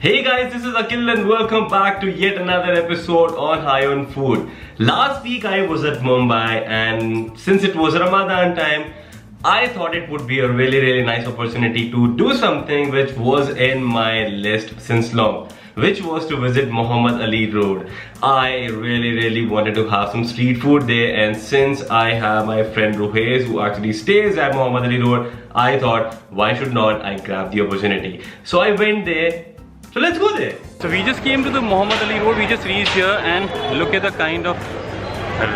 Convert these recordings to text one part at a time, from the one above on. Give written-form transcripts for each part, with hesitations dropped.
Hey guys, this is Akhil and welcome back to yet another episode on High on Food. Last week I was at Mumbai and since it was Ramadan time, I thought it would be a really nice opportunity to do something which was in my list since long, which was to visit Muhammad Ali Road. I really wanted to have some street food there, and since I have my friend Ruhez who actually stays at Muhammad Ali Road, I thought why should not I grab the opportunity. So I went there. So let's go there. So we just came to the Muhammad Ali Road. We just reached here and look at the kind of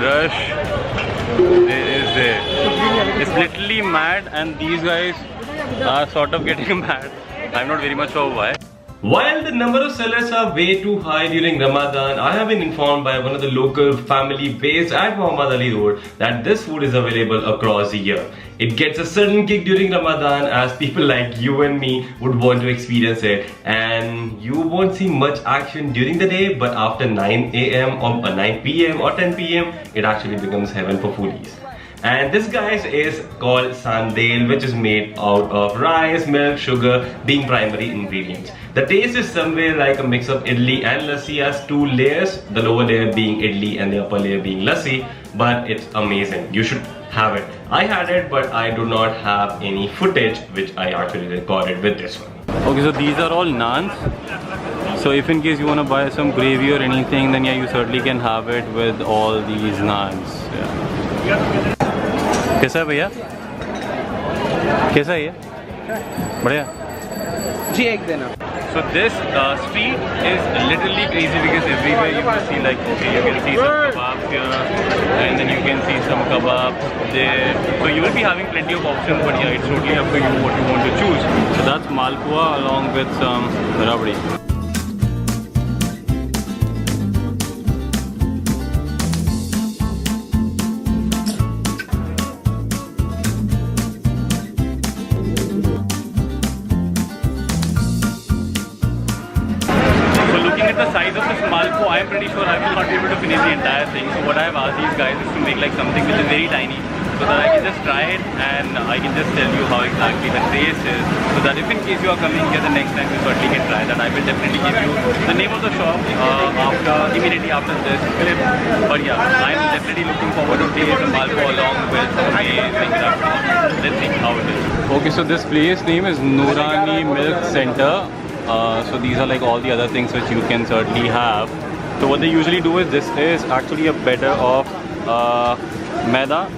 rush there is there. It's literally mad and these guys are sort of getting mad. I'm not very much sure why. While the number of sellers are way too high during Ramadan, I have been informed by one of the local family based at Muhammad Ali Road that this food is available across the year. It gets a certain kick during Ramadan as people like you and me would want to experience it, and you won't see much action during the day, but after 9 AM or 9 PM or 10 PM, it actually becomes heaven for foodies. And this guys is called Sandel, which is made out of rice, milk, sugar being primary ingredients. The taste is somewhere like a mix of idli and lassi as two layers, the lower layer being idli and the upper layer being lassi, but it's amazing. You should have it. I had it, but I do not have any footage which I actually recorded with this one. Okay, so these are all naans. So if in case you want to buy some gravy or anything, then yeah, you certainly can have it with all these naans. Yeah. कैसा है भैया? कैसा है ये? बढ़िया? जी एक देना. So this street is literally crazy because everywhere you can see like, okay, you can see some kebabs here and then you can see some kebabs there. So you will be having plenty of options, but yeah, it's totally up to you what you want to choose. So that's malpua along with some rabdi. The size of this malpua, I am pretty sure I will not be able to finish the entire thing. So what I have asked these guys is to make like something which is very tiny, so that I can just try it and I can just tell you how exactly the taste is, so that if in case you are coming here the next time you certainly can try that. I will definitely give you the name of the shop immediately after this clip. But yeah, I am definitely looking forward to taste the malpua along with amazing rabdi. Let's see how it is. Okay, so this place name is Noorani Milk Center. So these are like all the other things which you can certainly have. So what they usually do is, this is actually a batter of maida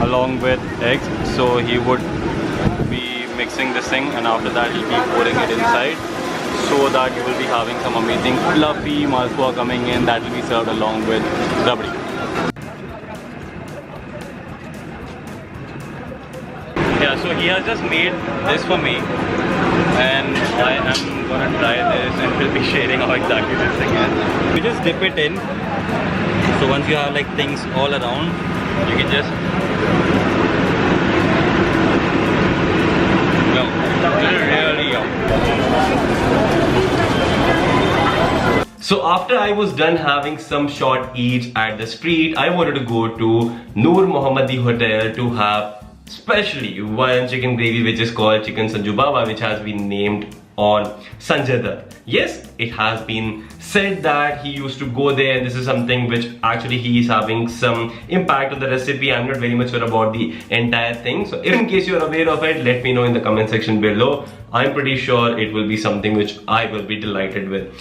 along with eggs. So he would be mixing this thing and after that he'll be pouring it inside, so that you will be having some amazing fluffy malpua coming in that will be served along with rabdi. Yeah, so he has just made this for me and I am gonna try this and we'll be sharing how exactly this thing is. You just dip it in. So once you have like things all around, you can just really yum. So after I was done having some short eats at the street, I wanted to go to Noor Mohammadi Hotel to have especially one chicken gravy which is called Chicken Sanju Baba, which has been named on Sanjay Dutt. Yes, it has been said that he used to go there and this is something which actually he is having some impact on the recipe. I'm not very much sure about the entire thing. So in case you're aware of it, let me know in the comment section below. I'm pretty sure it will be something which I will be delighted with.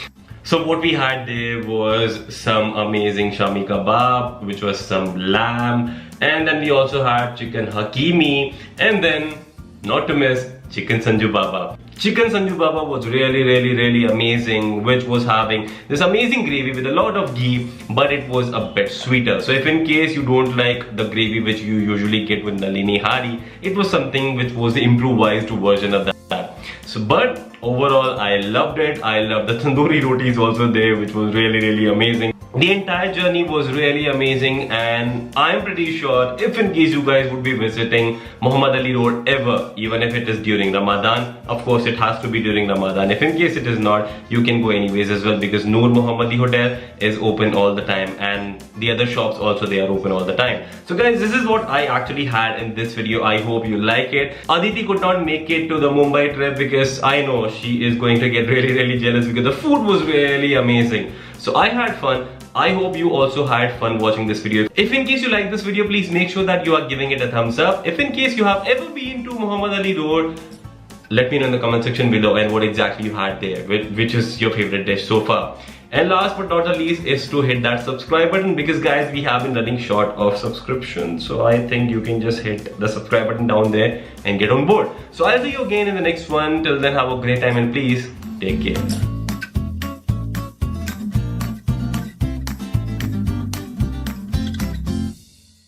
So what we had there was some amazing Shami kebab, which was some lamb, and then we also had chicken hakimi, and then not to miss Chicken Sanju Baba. Chicken Sanju Baba was really amazing, which was having this amazing gravy with a lot of ghee, but it was a bit sweeter. So if in case you don't like the gravy which you usually get with Nalini Hari, it was something which was the improvised version of that. So but overall I loved it. I loved the tandoori rotis also there, which was really amazing. The entire journey was really amazing, and I'm pretty sure if in case you guys would be visiting Muhammad Ali Road ever, even if it is during Ramadan, of course it has to be during Ramadan. If in case it is not, you can go anyways as well, because Noor Muhammadi Hotel is open all the time, and the other shops also, they are open all the time. So guys, this is what I actually had in this video. I hope you like it. Aditi could not make it to the Mumbai trip because I know she is going to get really jealous, because the food was really amazing. So I had fun. I hope you also had fun watching this video. If in case you like this video, please make sure that you are giving it a thumbs up. If in case you have ever been to Muhammad Ali Road, let me know in the comment section below and what exactly you had there, which is your favorite dish so far. And last but not the least is to hit that subscribe button, because guys, we have been running short of subscriptions. So I think you can just hit the subscribe button down there and get on board. So I'll see you again in the next one. Till then, have a great time and please take care.